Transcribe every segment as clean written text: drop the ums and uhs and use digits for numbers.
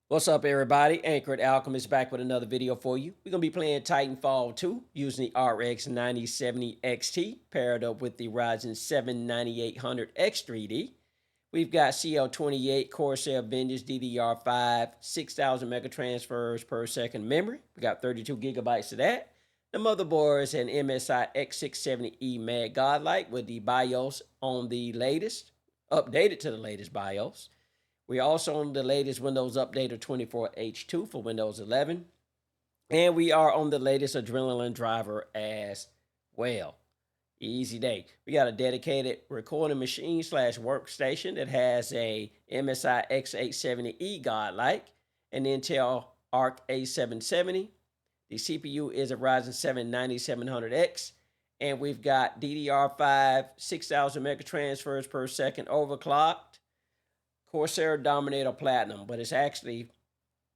What's up, everybody? Anchored Alchemist back with another video for you. We're going to be playing Titanfall 2 using the RX 9070 XT paired up with the Ryzen 7 9800 X3D. We've got CL28 Corsair Vintage DDR5 6000 megatransfers per second memory. We got 32 gigabytes of that. The motherboard is an MSI X670E Mad Godlike with the BIOS on the latest, updated to the latest BIOS. We're also on the latest Windows Update 24H2 for Windows 11. And we are on the latest Adrenaline driver as well. Easy day. We got a dedicated recording machine / workstation that has a MSI X870E Godlike, an Intel Arc A770. The CPU is a Ryzen 7 9700X. And we've got DDR5 6000 megatransfers per second overclocked. Corsair Dominator Platinum, but it's actually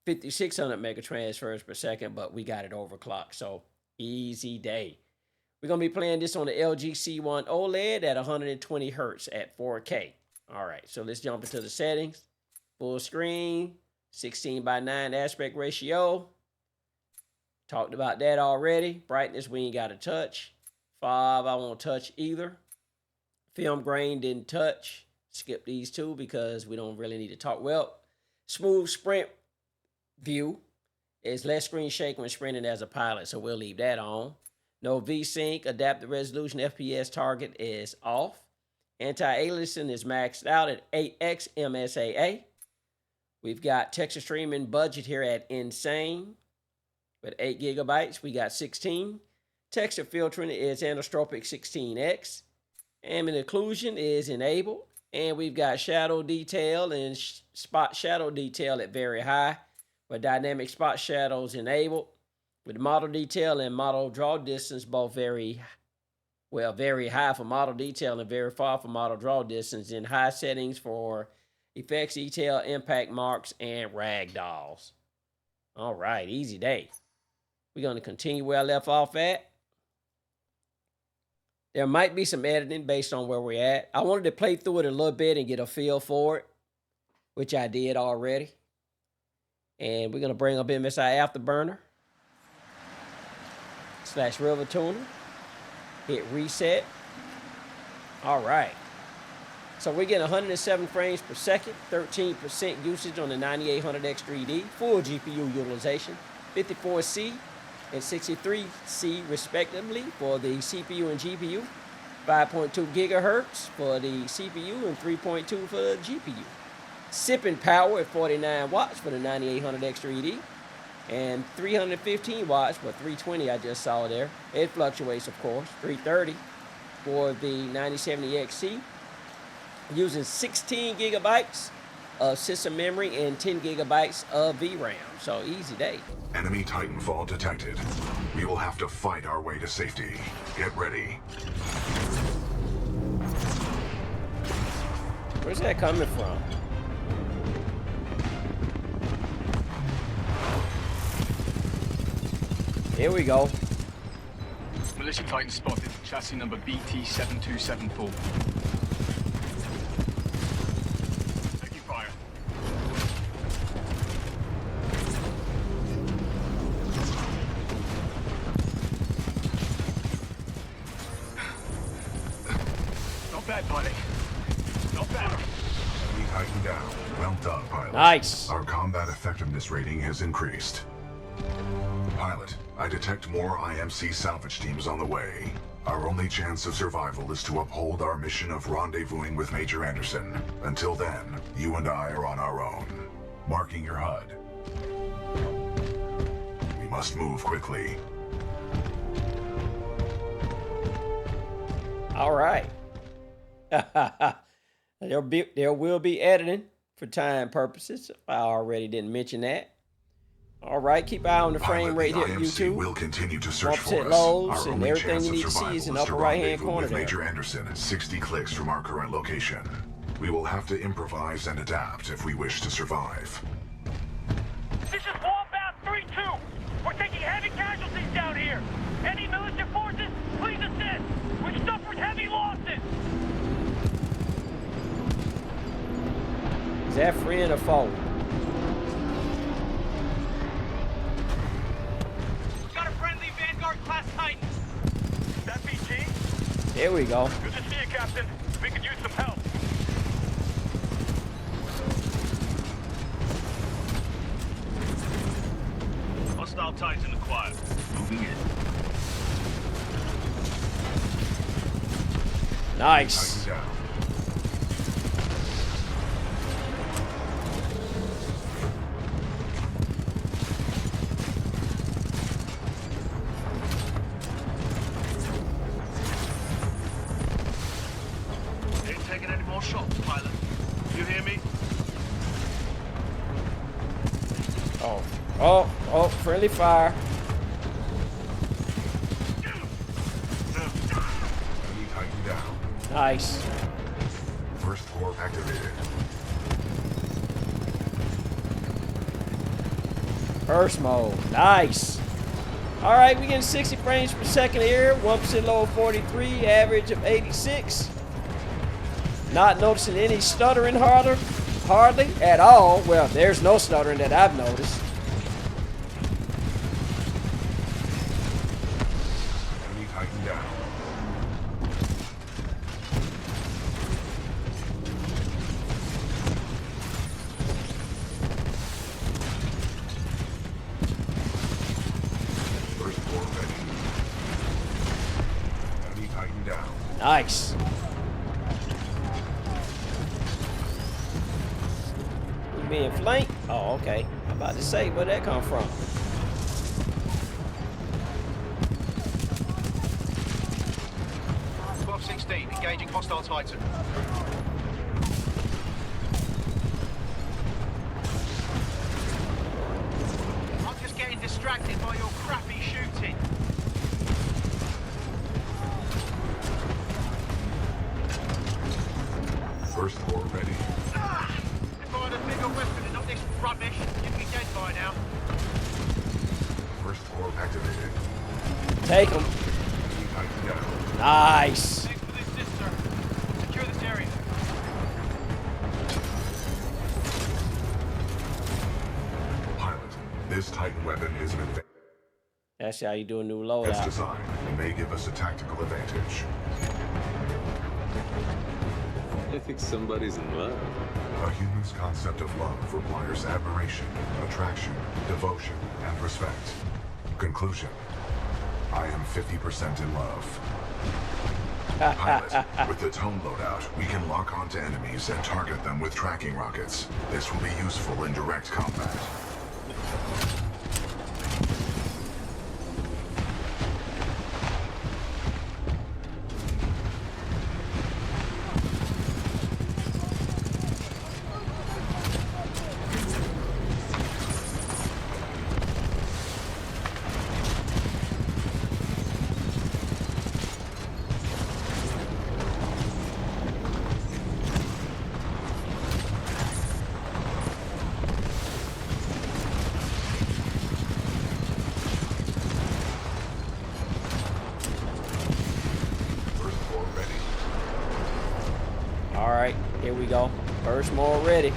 5600 megatransfers per second, but we got it overclocked, so easy day. We're going to be playing this on the LG C1 OLED at 120 hertz at 4K. All right, so let's jump into the settings. Full screen, 16:9 aspect ratio. Talked about that already. Brightness, we ain't got to touch. Fob, I won't touch either. Film grain, didn't touch. Skip these two because we don't really need to talk. Well, smooth sprint view is less screen shake when sprinting as a pilot, so we'll leave that on. No VSync, adaptive resolution, FPS target is off. Anti-aliasing is maxed out at 8x MSAA. We've got texture streaming budget here at insane with 8 gigabytes. We got 16. Texture filtering is anisotropic 16x. Ambient occlusion is enabled. And we've got shadow detail and spot shadow detail at very high, with dynamic spot shadows enabled. With model detail and model draw distance both very high for model detail and very far for model draw distance, in high settings for effects detail, impact marks, and ragdolls. All right, easy day. We're going to continue where I left off at. There might be some editing based on where we're at. I wanted to play through it a little bit and get a feel for it, which I did already. And we're going to bring up MSI Afterburner / River Tuner. Hit reset. All right. So we're getting 107 frames per second, 13% usage on the 9800 X3D, full GPU utilization, 54C. and 63C respectively for the CPU and GPU, 5.2 gigahertz for the CPU and 3.2 for the GPU. Sipping power at 49 watts for the 9800 X3D and 315 watts for 320 I just saw there. It fluctuates, of course. 330 for the 9070 XT, using 16 gigabytes of system memory and 10 gigabytes of VRAM. So easy day. Enemy Titanfall detected. We will have to fight our way to safety. Get ready. Where's that coming from? Here we go. Militia Titan spotted. Chassis number BT7274. Bad, pilot. Not bad. Enemy Titan down. Well done, pilot. Nice. Our combat effectiveness rating has increased. Pilot, I detect more IMC salvage teams on the way. Our only chance of survival is to uphold our mission of rendezvousing with Major Anderson. Until then, you and I are on our own. Marking your HUD. We must move quickly. All right. There will be editing for time purposes. I already didn't mention that. All right, keep an eye on the frame rate here, YouTube. Will continue to search for us. Lows and everything you need to see is in the upper right-hand corner there. Major Anderson, 60 clicks from our current location. We will have to improvise and adapt if we wish to survive. This is Wombat 3-2. We're taking heavy casualties down here. Any militia forces, please assist. We've suffered heavy losses. Is that friend or foe? Here we go. Good to see you, Captain. We could use some help. Hostile Titan acquired. Moving in. Nice. Titan down. Ain't taking any more shots, pilot. You hear me? Oh, friendly fire. Enemy Titan down. Nice. First core activated. Burst mode. Nice. All right, we getting 60 frames per second here. 1% low of 43, average of 86. Not noticing any stuttering hardly at all. Well, there's no stuttering that I've noticed. Enemy Titan down. First core ready. Enemy Titan down. Nice. We being flanked? Oh, okay. I'm about to say, where'd that come from? 12-16, engaging hostile Titan. I'm just getting distracted by your crappy shooting. First core ready. If I had a bigger weapon and not this rubbish, you'd be dead by now. First core activated. Take him. Enemy Titan down. Nice. Thanks for this, sister. Secure this area. Pilot, this Titan weapon is an advanced That's how you do a new loadout. design and may give us a tactical advantage. I think somebody's in love. A human's concept of love requires admiration, attraction, devotion, and respect. Conclusion. I am 50% in love. Pilot, with the tone loadout, we can lock onto enemies and target them with tracking rockets. This will be useful in direct combat. First core ready. All right, here we go. First more ready.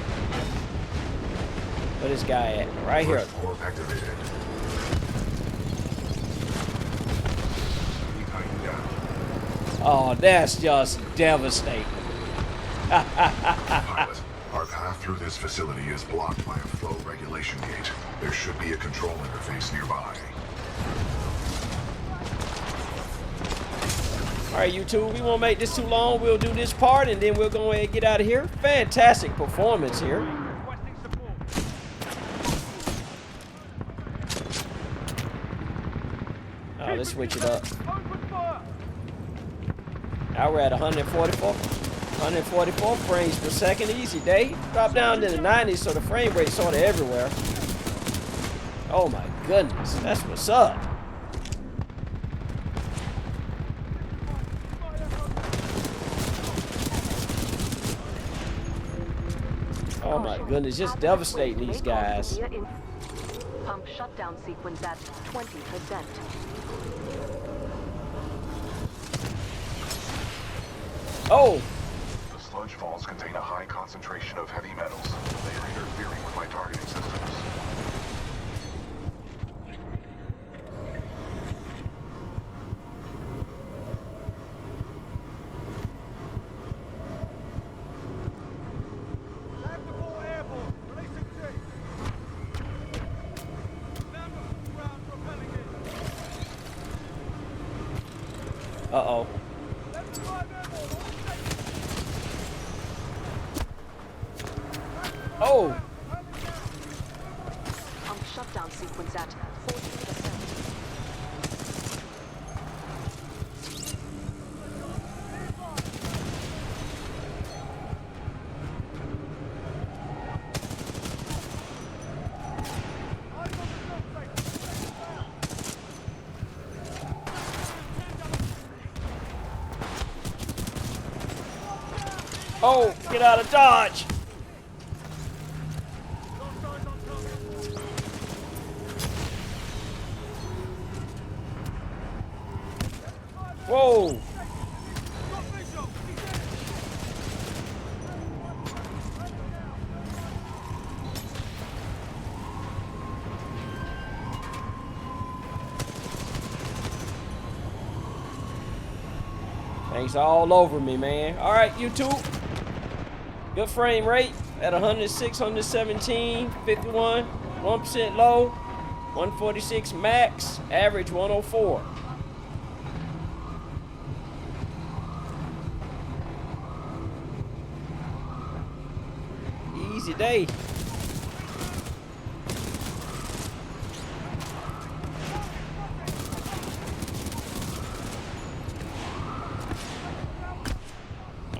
Where this guy at? Right here. First core activated. Enemy Titan down. Oh, that's just devastating. Pilot, our path through this facility is blocked by a flow regulation gate. There should be a control interface nearby. All right, you two, we won't make this too long. We'll do this part, and then we'll go ahead and get out of here. Fantastic performance here. Requesting support. Oh, let's switch it up. Open fire. Now we're at 144 frames per second. Easy day. Drop down to the 90s, so the frame rate's sort of everywhere. Oh my goodness, that's what's up. Oh my goodness, just devastating these guys. Pump shutdown sequence at 20%. Oh, The sludge falls contain a high concentration of heavy metals. They are interfering with my targeting systems. Uh-oh. Oh! Pump shutdown sequence at 14%. Oh, get out of Dodge! Whoa! Thanks all over me, man. All right, YouTube. Good frame rate at 106, 117, 51, 1% low, 146 max, average 104. Easy day.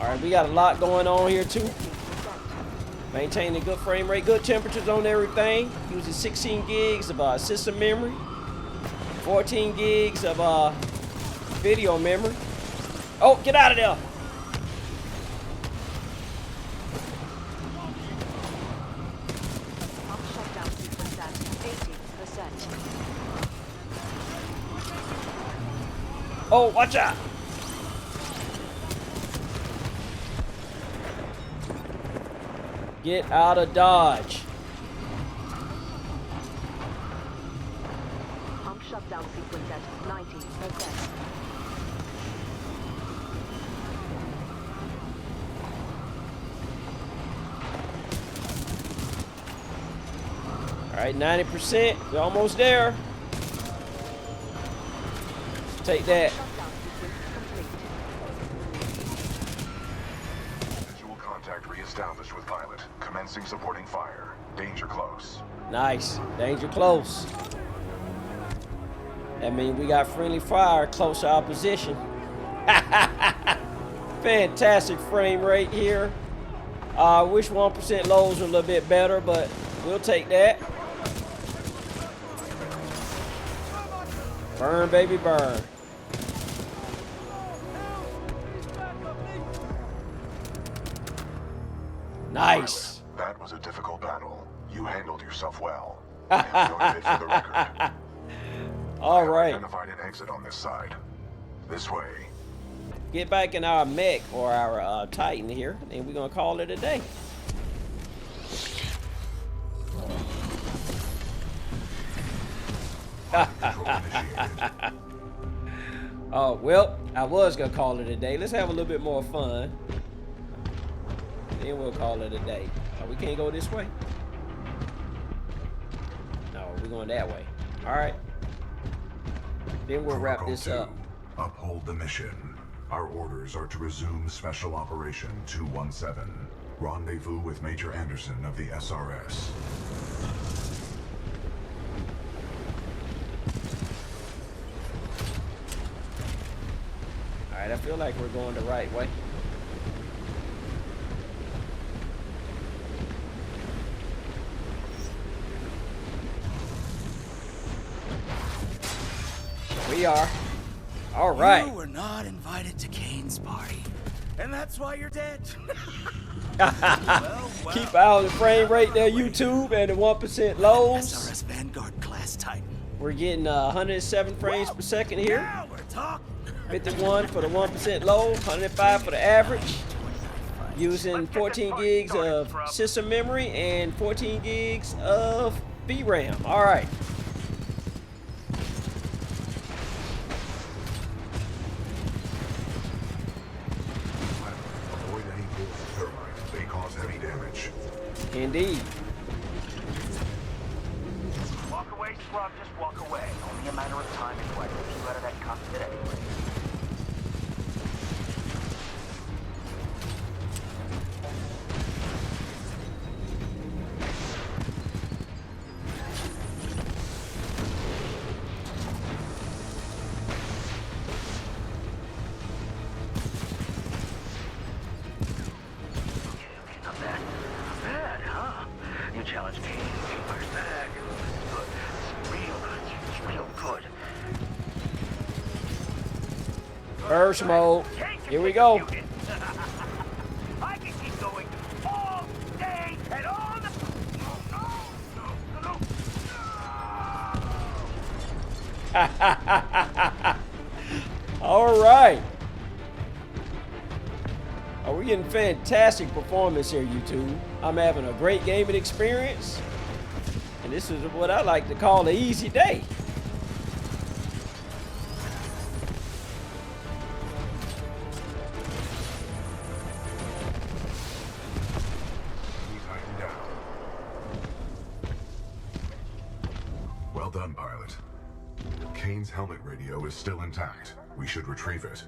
All right, we got a lot going on here too. Maintaining a good frame rate, good temperatures on everything. Using 16 gigs of system memory, 14 gigs of video memory. Oh, get out of there! Pump shutdown sequence at 80%. Oh, watch out! Get out of Dodge. Pump shutdown sequence at 90%. All right, 90%. We're almost there. Take that. Shutdown sequence complete. Visual contact reestablished with pilot. Commencing supporting fire. Danger close. Nice. Danger close. That means we got friendly fire close to our position. Fantastic frame rate here. Wish 1% lows were a little bit better, but we'll take that. Burn, baby, burn. Nice. That was a difficult battle. You handled yourself well. I have noted it for the record. All right. Identified an exit on this side. This way. Get back in our mech or our Titan here, and we're gonna call it a day. Oh, well, I was gonna call it a day. Let's have a little bit more fun. Then we'll call it a day. Oh, we can't go this way? No, we're going that way. All right. Then we'll wrap this up. Uphold the mission. Our orders are to resume Special Operation 217. Rendezvous with Major Anderson of the SRS. All right, I feel like we're going the right way. We are. All right. You were not invited to Kane's party, and that's why you're dead. Keep an eye on the frame rate there, YouTube, and the 1% lows. SRS Vanguard class Titan. We're getting 107 frames per second here. Now we're talking. 51 for the 1% low, 105 for the average. Using 14 gigs of system memory and 14 gigs of VRAM. All right. Avoid any pools of thermite. They cause heavy damage. Indeed. Walk away, scrub, just walk away. Only a matter of time before I put you out of that cockpit anyway. Burst mode. Here we go. I can keep going all day and all the... All right. Oh, we're getting fantastic performance here, YouTube. I'm having a great gaming experience. And this is what I like to call an easy day. Tighten down. Well done, pilot. Kane's helmet radio is still intact. We should retrieve it.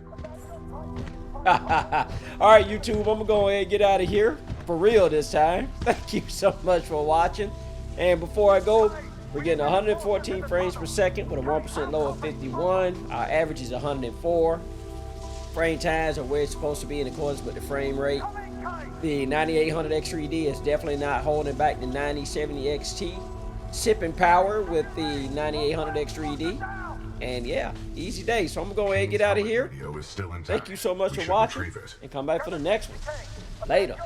All right, YouTube, I'm gonna go ahead and get out of here for real this time. Thank you so much for watching. And before I go, we're getting 114 frames per second with a 1% low of 51. Our average is 104. Frame times are where it's supposed to be in accordance with the frame rate. The 9800X3D is definitely not holding back the 9070XT. Sipping power with the 9800X3D. And yeah, easy day. So I'm gonna go ahead and get out of here. Radio is still intact. Thank you so much We for should watching. retrieve it. And come back for the next one. Later.